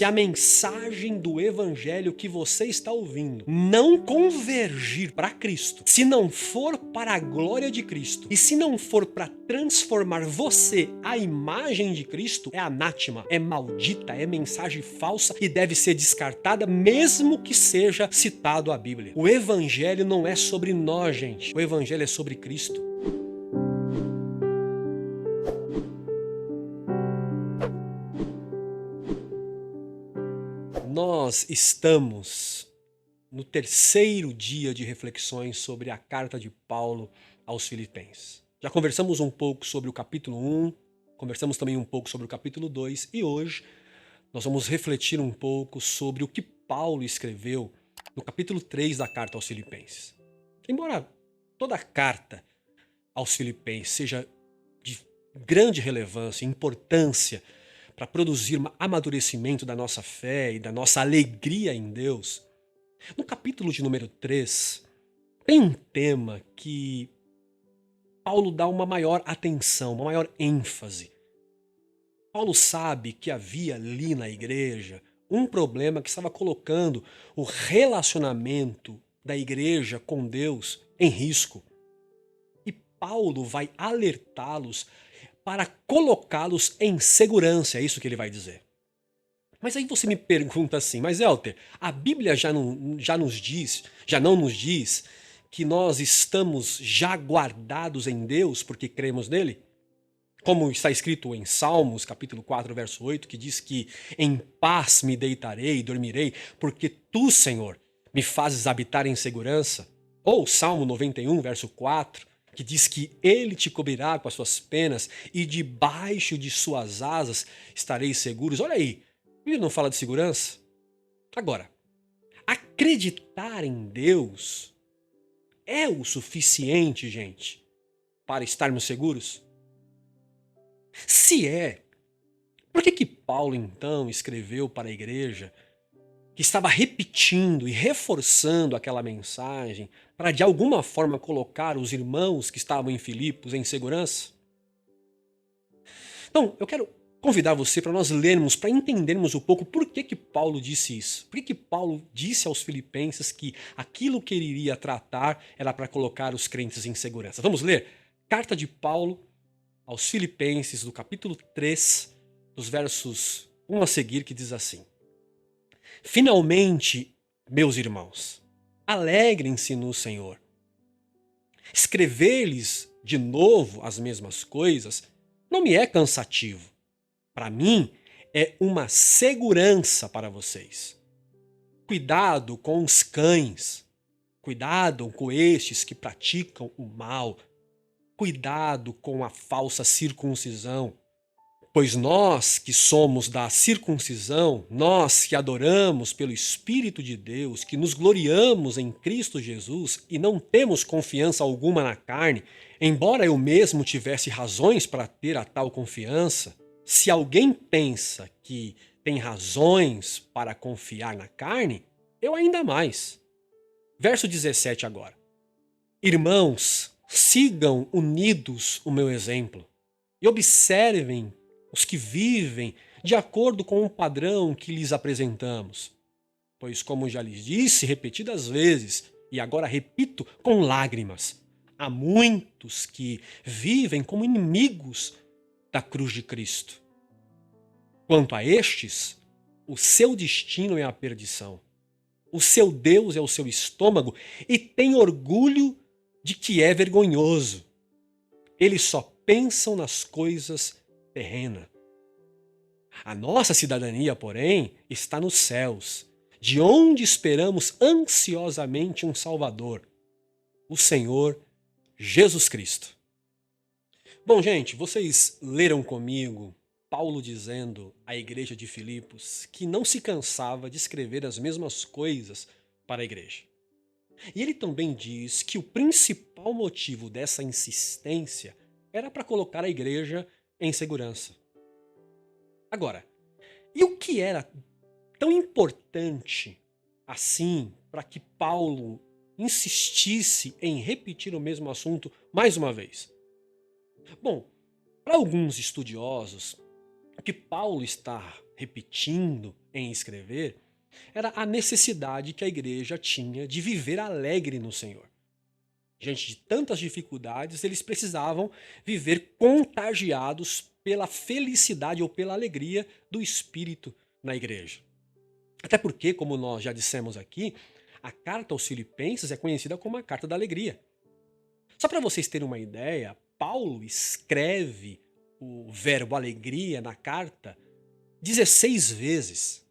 se a mensagem do evangelho que você está ouvindo não convergir para Cristo, se não for para a glória de Cristo e se não for para transformar você à imagem de Cristo, é anátema, é maldita, é mensagem falsa e deve ser descartada, mesmo que seja citado a Bíblia. O evangelho não é sobre nós, gente. O evangelho é sobre Cristo. Nós estamos no terceiro dia de reflexões sobre a carta de Paulo aos Filipenses. Já conversamos um pouco sobre o capítulo 1, conversamos também um pouco sobre o capítulo 2 e hoje nós vamos refletir um pouco sobre o que Paulo escreveu no capítulo 3 da carta aos Filipenses. Embora toda a carta aos Filipenses seja de grande relevância e importância para produzir um amadurecimento da nossa fé e da nossa alegria em Deus, no capítulo de número 3, tem um tema que Paulo dá uma maior atenção, uma maior ênfase. Paulo sabe que havia ali na igreja um problema que estava colocando o relacionamento da igreja com Deus em risco. E Paulo vai alertá-los para colocá-los em segurança, é isso que ele vai dizer. Mas aí você me pergunta assim, mas Elter, a Bíblia já não nos diz que nós estamos já guardados em Deus porque cremos nele? Como está escrito em Salmos, capítulo 4, verso 8, que diz que em paz me deitarei e dormirei, porque tu, Senhor, me fazes habitar em segurança. Ou Salmo 91, verso 4, que diz que ele te cobrirá com as suas penas e debaixo de suas asas estareis seguros. Olha aí, a Bíblia não fala de segurança? Agora, acreditar em Deus é o suficiente, gente, para estarmos seguros? Se é, por que Paulo então escreveu para a igreja que estava repetindo e reforçando aquela mensagem para de alguma forma colocar os irmãos que estavam em Filipos em segurança? Então, eu quero convidar você para nós lermos, para entendermos um pouco por que Paulo disse isso. Por que Paulo disse aos filipenses que aquilo que ele iria tratar era para colocar os crentes em segurança. Vamos ler? Carta de Paulo aos Filipenses, do capítulo 3, dos versos 1 a seguir, que diz assim: Finalmente, meus irmãos, alegrem-se no Senhor. Escrever-lhes de novo as mesmas coisas não me é cansativo. Para mim, é uma segurança para vocês. Cuidado com os cães. Cuidado com estes que praticam o mal. Cuidado com a falsa circuncisão. Pois nós que somos da circuncisão, nós que adoramos pelo Espírito de Deus, que nos gloriamos em Cristo Jesus e não temos confiança alguma na carne, embora eu mesmo tivesse razões para ter a tal confiança, se alguém pensa que tem razões para confiar na carne, eu ainda mais. Verso 17 agora. Irmãos, sigam unidos o meu exemplo e observem os que vivem de acordo com o padrão que lhes apresentamos. Pois, como já lhes disse repetidas vezes, e agora repito com lágrimas, há muitos que vivem como inimigos da cruz de Cristo. Quanto a estes, o seu destino é a perdição. O seu Deus é o seu estômago e tem orgulho de que é vergonhoso. Eles só pensam nas coisas terrenas. A nossa cidadania, porém, está nos céus, de onde esperamos ansiosamente um Salvador, o Senhor Jesus Cristo. Bom, gente, vocês leram comigo Paulo dizendo à igreja de Filipos que não se cansava de escrever as mesmas coisas para a igreja. E ele também diz que o principal motivo dessa insistência era para colocar a igreja em segurança. Agora, e o que era tão importante assim para que Paulo insistisse em repetir o mesmo assunto mais uma vez? Bom, para alguns estudiosos, O que Paulo está repetindo em escrever era a necessidade que a igreja tinha de viver alegre no Senhor. Diante de tantas dificuldades, eles precisavam viver contagiados pela felicidade ou pela alegria do Espírito na igreja. Até porque, como nós já dissemos aqui, a carta aos Filipenses é conhecida como a carta da alegria. Só para vocês terem uma ideia, Paulo escreve o verbo alegria na carta 16 vezes.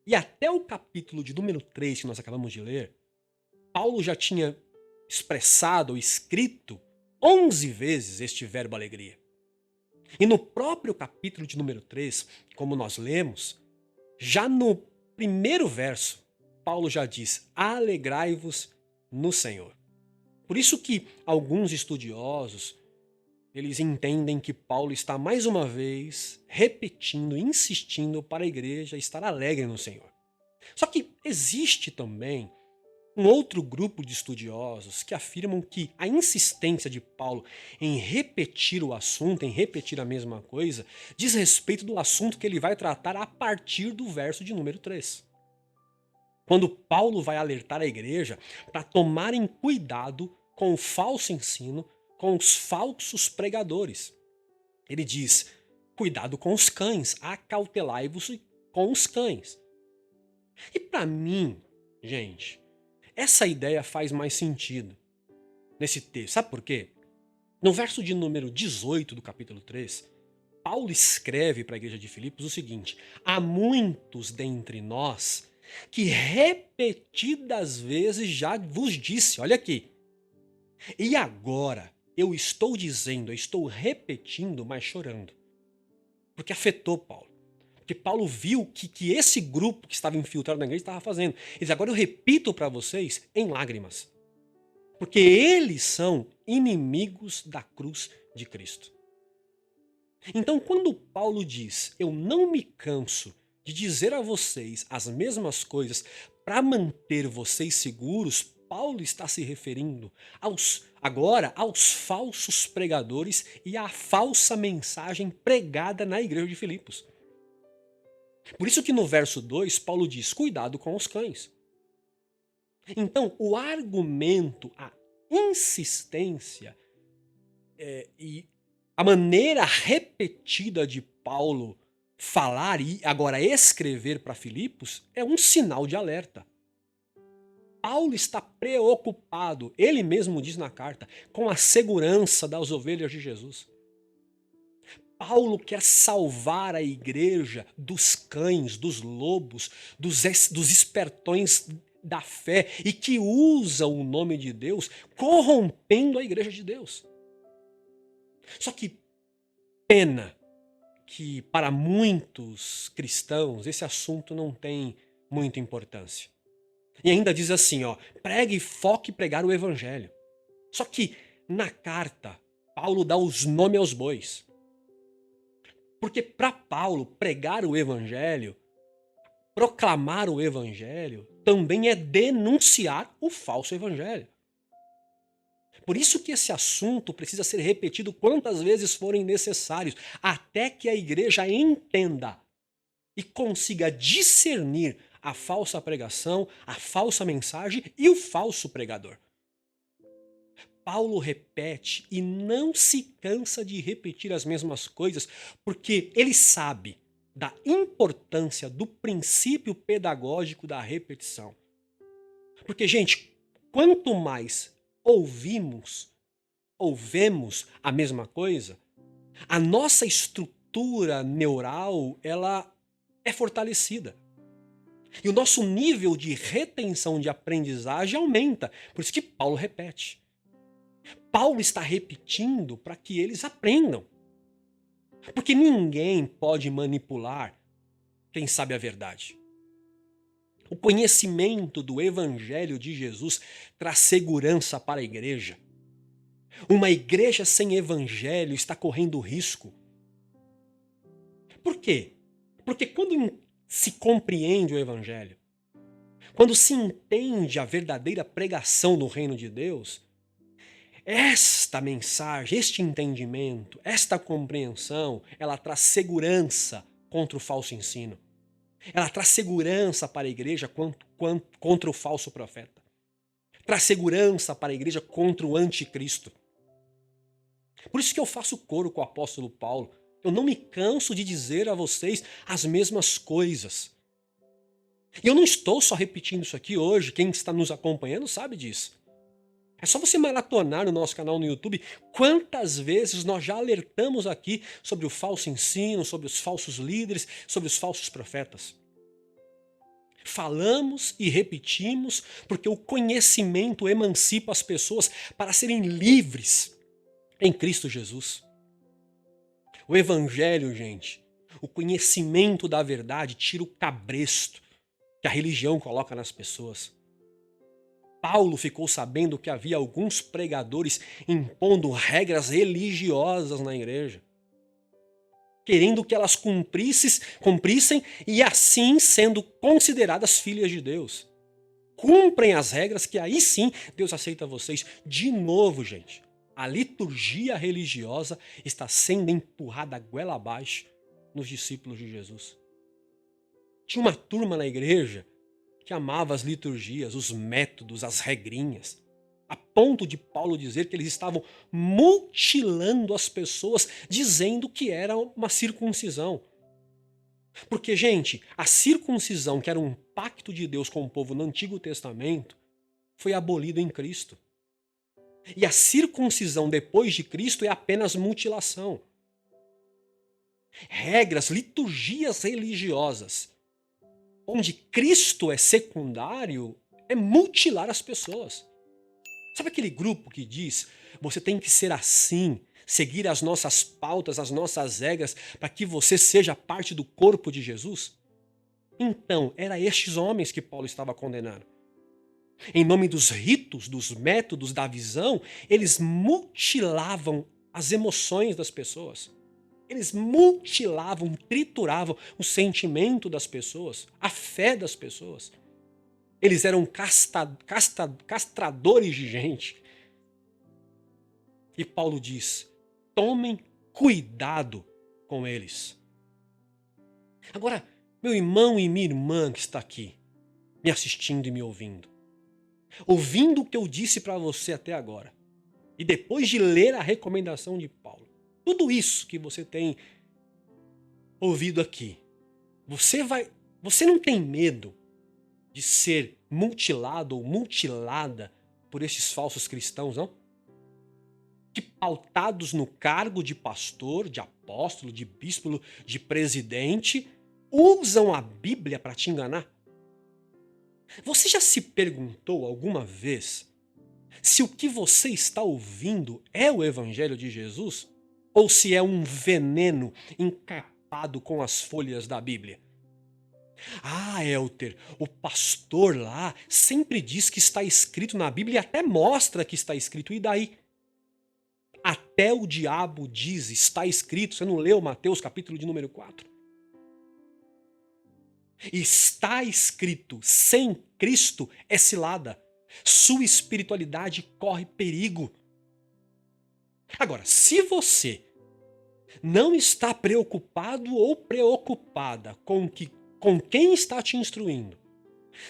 E até o capítulo de número 3 que nós acabamos de ler, Paulo já tinha expressado ou escrito 11 vezes este verbo alegria. E no próprio capítulo de número 3, como nós lemos, já no primeiro verso, Paulo já diz: alegrai-vos no Senhor. Por isso que alguns estudiosos, eles entendem que Paulo está mais uma vez repetindo, insistindo para a igreja estar alegre no Senhor. Só que existe também um outro grupo de estudiosos que afirmam que a insistência de Paulo em repetir o assunto, em repetir a mesma coisa, diz respeito do assunto que ele vai tratar a partir do verso de número 3. Quando Paulo vai alertar a igreja para tomarem cuidado com o falso ensino, com os falsos pregadores. Ele diz: cuidado com os cães, acautelai-vos com os cães. E para mim, gente, essa ideia faz mais sentido nesse texto. Sabe por quê? No verso de número 18 do capítulo 3, Paulo escreve para a igreja de Filipos o seguinte: há muitos dentre nós que repetidas vezes já vos disse, olha aqui, e agora eu estou dizendo, eu estou repetindo, mas chorando. Porque afetou Paulo. Porque Paulo viu que esse grupo que estava infiltrado na igreja estava fazendo. Ele diz: agora eu repito para vocês em lágrimas. Porque eles são inimigos da cruz de Cristo. Então, quando Paulo diz: eu não me canso de dizer a vocês as mesmas coisas para manter vocês seguros, Paulo está se referindo agora aos falsos pregadores e à falsa mensagem pregada na igreja de Filipos. Por isso que no verso 2, Paulo diz: cuidado com os cães. Então, o argumento, a insistência e a maneira repetida de Paulo falar e agora escrever para Filipos é um sinal de alerta. Paulo está preocupado, ele mesmo diz na carta, com a segurança das ovelhas de Jesus. Paulo quer salvar a igreja dos cães, dos lobos, dos espertões da fé e que usam o nome de Deus corrompendo a igreja de Deus. Só que pena que para muitos cristãos esse assunto não tem muita importância. E ainda diz assim, ó, pregue e foque pregar o evangelho. Só que na carta, Paulo dá os nomes aos bois. Porque para Paulo, pregar o evangelho, proclamar o evangelho, também é denunciar o falso evangelho. Por isso que esse assunto precisa ser repetido quantas vezes forem necessários, até que a igreja entenda e consiga discernir a falsa pregação, a falsa mensagem e o falso pregador. Paulo repete e não se cansa de repetir as mesmas coisas, porque ele sabe da importância do princípio pedagógico da repetição. Porque, gente, quanto mais ouvemos a mesma coisa, a nossa estrutura neural, ela é fortalecida. E o nosso nível de retenção de aprendizagem aumenta. Por isso que Paulo repete. Paulo está repetindo para que eles aprendam. Porque ninguém pode manipular quem sabe a verdade. O conhecimento do Evangelho de Jesus traz segurança para a igreja. Uma igreja sem Evangelho está correndo risco. Por quê? Porque quando se compreende o Evangelho, quando se entende a verdadeira pregação do reino de Deus, Esta mensagem, este entendimento, esta compreensão, ela traz segurança contra o falso ensino. Ela traz segurança para a igreja contra o falso profeta. Traz segurança para a igreja contra o anticristo. Por isso que eu faço coro com o apóstolo Paulo. Eu não me canso de dizer a vocês as mesmas coisas. E eu não estou só repetindo isso aqui hoje, quem está nos acompanhando sabe disso. É só você maratonar no nosso canal no YouTube quantas vezes nós já alertamos aqui sobre o falso ensino, sobre os falsos líderes, sobre os falsos profetas. Falamos e repetimos porque o conhecimento emancipa as pessoas para serem livres em Cristo Jesus. O Evangelho, gente, o conhecimento da verdade tira o cabresto que a religião coloca nas pessoas. Paulo ficou sabendo que havia alguns pregadores impondo regras religiosas na igreja, querendo que elas cumprissem e assim sendo consideradas filhas de Deus. Cumprem as regras que aí sim Deus aceita vocês. De novo, gente, a liturgia religiosa está sendo empurrada goela abaixo nos discípulos de Jesus. Tinha uma turma na igreja que amava as liturgias, os métodos, as regrinhas, a ponto de Paulo dizer que eles estavam mutilando as pessoas, dizendo que era uma circuncisão. Porque, gente, a circuncisão, que era um pacto de Deus com o povo no Antigo Testamento, foi abolida em Cristo. E a circuncisão depois de Cristo é apenas mutilação. Regras, liturgias religiosas, onde Cristo é secundário, é mutilar as pessoas. Sabe aquele grupo que diz, você tem que ser assim, seguir as nossas pautas, as nossas regras, para que você seja parte do corpo de Jesus? Então, era estes homens que Paulo estava condenando. Em nome dos ritos, dos métodos, da visão, eles mutilavam as emoções das pessoas. Eles mutilavam, trituravam o sentimento das pessoas, a fé das pessoas. Eles eram castradores de gente. E Paulo diz, tomem cuidado com eles. Agora, meu irmão e minha irmã que está aqui, me assistindo e me ouvindo o que eu disse para você até agora, e depois de ler a recomendação de Paulo, tudo isso que você tem ouvido aqui, você não tem medo de ser mutilado ou mutilada por estes falsos cristãos, não? Que pautados no cargo de pastor, de apóstolo, de bispo, de presidente, usam a Bíblia para te enganar? Você já se perguntou alguma vez se o que você está ouvindo é o Evangelho de Jesus? Ou se é um veneno encapado com as folhas da Bíblia? Ah, Elter, o pastor lá sempre diz que está escrito na Bíblia e até mostra que está escrito. E daí? Até o diabo diz, está escrito. Você não leu Mateus capítulo de número 4? Está escrito, sem Cristo é cilada. Sua espiritualidade corre perigo. Agora, se você não está preocupado ou preocupada com quem está te instruindo,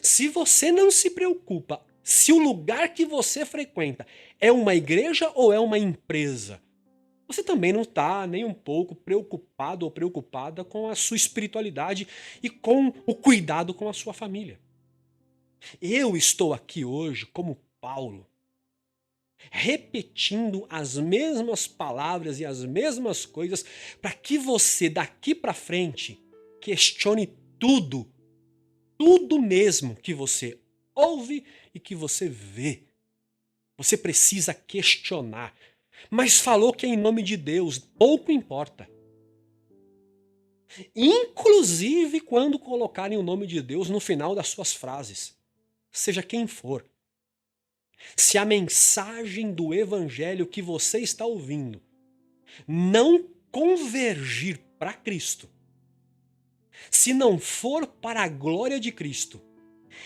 se você não se preocupa se o lugar que você frequenta é uma igreja ou é uma empresa, você também não está nem um pouco preocupado ou preocupada com a sua espiritualidade e com o cuidado com a sua família. Eu estou aqui hoje como Paulo, repetindo as mesmas palavras e as mesmas coisas para que você daqui para frente questione tudo, tudo mesmo que você ouve e que você vê. Você precisa questionar. Mas falou que é em nome de Deus, pouco importa. Inclusive quando colocarem o nome de Deus no final das suas frases, seja quem for. Se a mensagem do evangelho que você está ouvindo não convergir para Cristo, se não for para a glória de Cristo,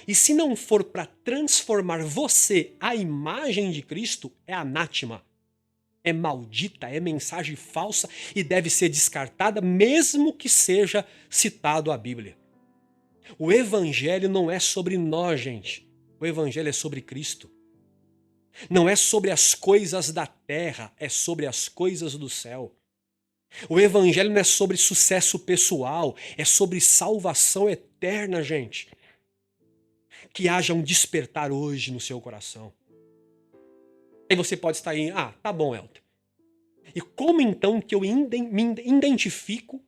E se não for para transformar você à imagem de Cristo, é anátema, é maldita, é mensagem falsa e deve ser descartada, mesmo que seja citado a Bíblia. O evangelho não é sobre nós, gente. O evangelho é sobre Cristo. Não é sobre as coisas da terra, é sobre as coisas do céu. O evangelho não é sobre sucesso pessoal, é sobre salvação eterna, gente. Que haja um despertar hoje no seu coração. Aí você pode estar aí, tá bom, Elton. E como então que eu me identifico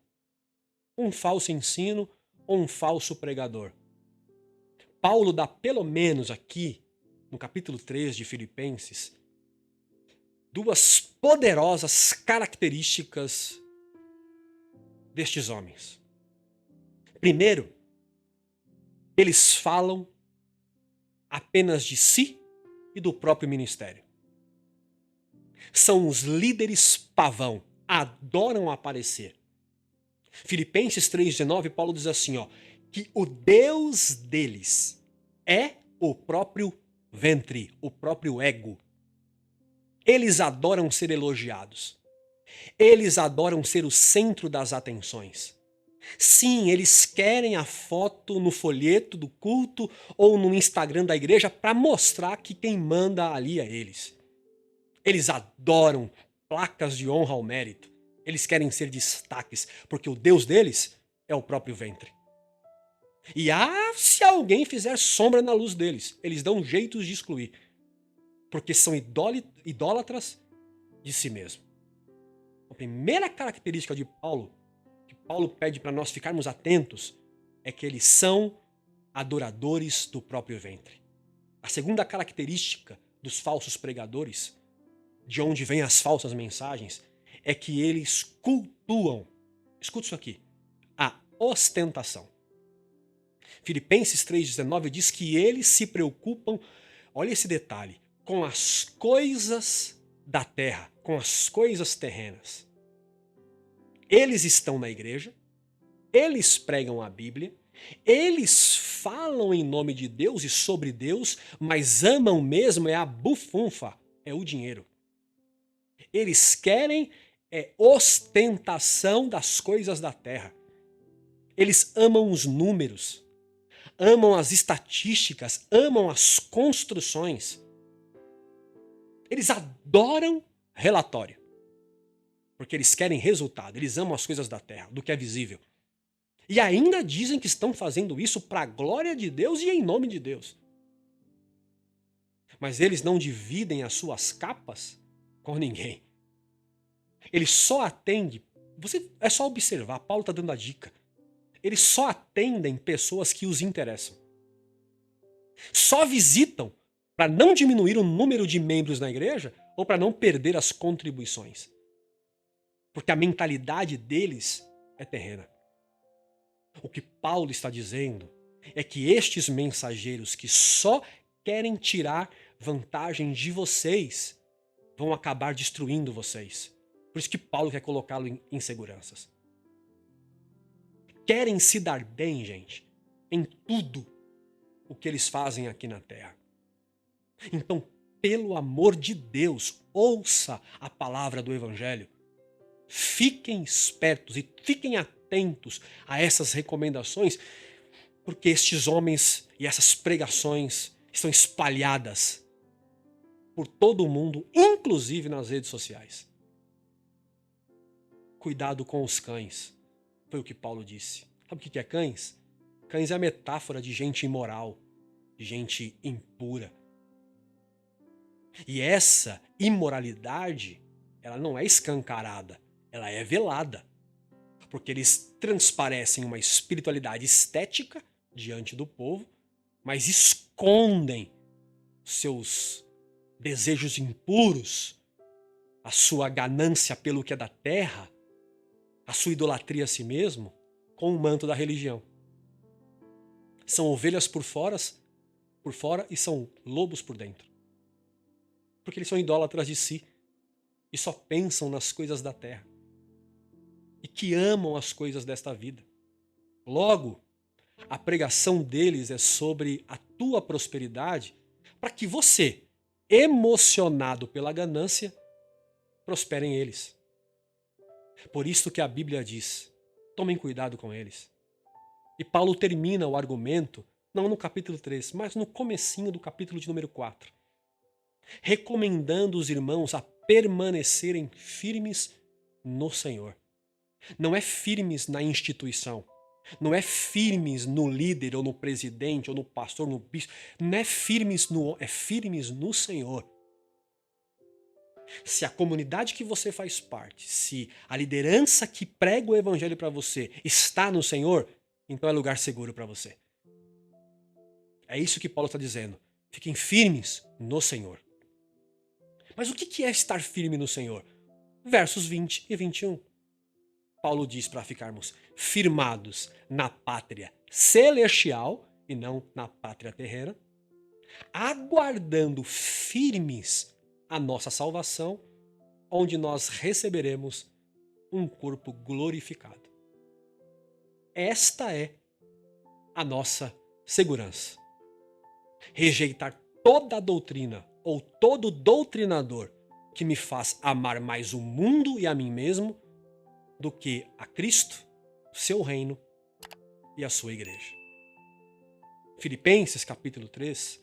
um falso ensino ou um falso pregador? Paulo dá pelo menos aqui, no capítulo 3 de Filipenses, duas poderosas características destes homens. Primeiro, eles falam apenas de si e do próprio ministério. São os líderes pavão, adoram aparecer. Filipenses 3,19, Paulo diz assim, que o Deus deles é o próprio ventre, o próprio ego. Eles adoram ser elogiados. Eles adoram ser o centro das atenções. Sim, eles querem a foto no folheto do culto ou no Instagram da igreja para mostrar que quem manda ali é eles. Eles adoram placas de honra ao mérito. Eles querem ser destaques, porque o Deus deles é o próprio ventre. E se alguém fizer sombra na luz deles, eles dão jeitos de excluir, porque são idólatras de si mesmo. A primeira característica de Paulo, que Paulo pede para nós ficarmos atentos, é que eles são adoradores do próprio ventre. A segunda característica dos falsos pregadores, de onde vêm as falsas mensagens, é que eles cultuam, escuta isso aqui, a ostentação. Filipenses 3,19 diz que eles se preocupam, olha esse detalhe, com as coisas da terra, com as coisas terrenas. Eles estão na igreja, eles pregam a Bíblia, eles falam em nome de Deus e sobre Deus, mas amam mesmo é a bufunfa, é o dinheiro. Eles querem ostentação das coisas da terra. Eles amam os números, amam as estatísticas, amam as construções. Eles adoram relatório, porque eles querem resultado, eles amam as coisas da terra, do que é visível. E ainda dizem que estão fazendo isso para a glória de Deus e em nome de Deus. Mas eles não dividem as suas capas com ninguém. Eles só atendem, é só observar, Paulo está dando a dica. Eles só atendem pessoas que os interessam. Só visitam para não diminuir o número de membros na igreja ou para não perder as contribuições. Porque a mentalidade deles é terrena. O que Paulo está dizendo é que estes mensageiros que só querem tirar vantagem de vocês vão acabar destruindo vocês. Por isso que Paulo quer colocá-lo em inseguranças. Querem se dar bem, gente, em tudo o que eles fazem aqui na terra. Então, pelo amor de Deus, ouça a palavra do Evangelho. Fiquem espertos e fiquem atentos a essas recomendações, porque estes homens e essas pregações estão espalhadas por todo o mundo, inclusive nas redes sociais. Cuidado com os cães, foi o que Paulo disse. Sabe o que é cães? Cães é a metáfora de gente imoral, de gente impura. E essa imoralidade, ela não é escancarada, ela é velada. Porque eles transparecem uma espiritualidade estética diante do povo, mas escondem seus desejos impuros, a sua ganância pelo que é da terra, a sua idolatria a si mesmo, com o manto da religião. São ovelhas por fora e são lobos por dentro. Porque eles são idólatras de si e só pensam nas coisas da terra. E que amam as coisas desta vida. Logo, A pregação deles é sobre a tua prosperidade, para que você, emocionado pela ganância, prospere em eles. Por isso que a Bíblia diz: tomem cuidado com eles. E Paulo termina o argumento, não no capítulo 3, mas no comecinho do capítulo de número 4, recomendando os irmãos a permanecerem firmes no Senhor. Não é firmes na instituição, não é firmes no líder, ou no presidente, ou no pastor, no bispo, não é firmes é firmes no Senhor. Se a comunidade que você faz parte, se a liderança que prega o evangelho para você está no Senhor, então é lugar seguro para você. É isso que Paulo está dizendo. Fiquem firmes no Senhor. Mas o que é estar firme no Senhor? Versos 20 e 21. Paulo diz para ficarmos firmados na pátria celestial e não na pátria terrena, aguardando firmes a nossa salvação, onde nós receberemos um corpo glorificado. Esta é a nossa segurança. Rejeitar toda a doutrina ou todo doutrinador que me faz amar mais o mundo e a mim mesmo do que a Cristo, seu reino e a sua igreja. Filipenses capítulo 3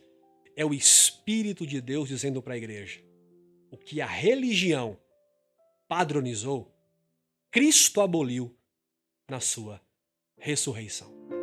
é o Espírito de Deus dizendo para a igreja: o que a religião padronizou, Cristo aboliu na sua ressurreição.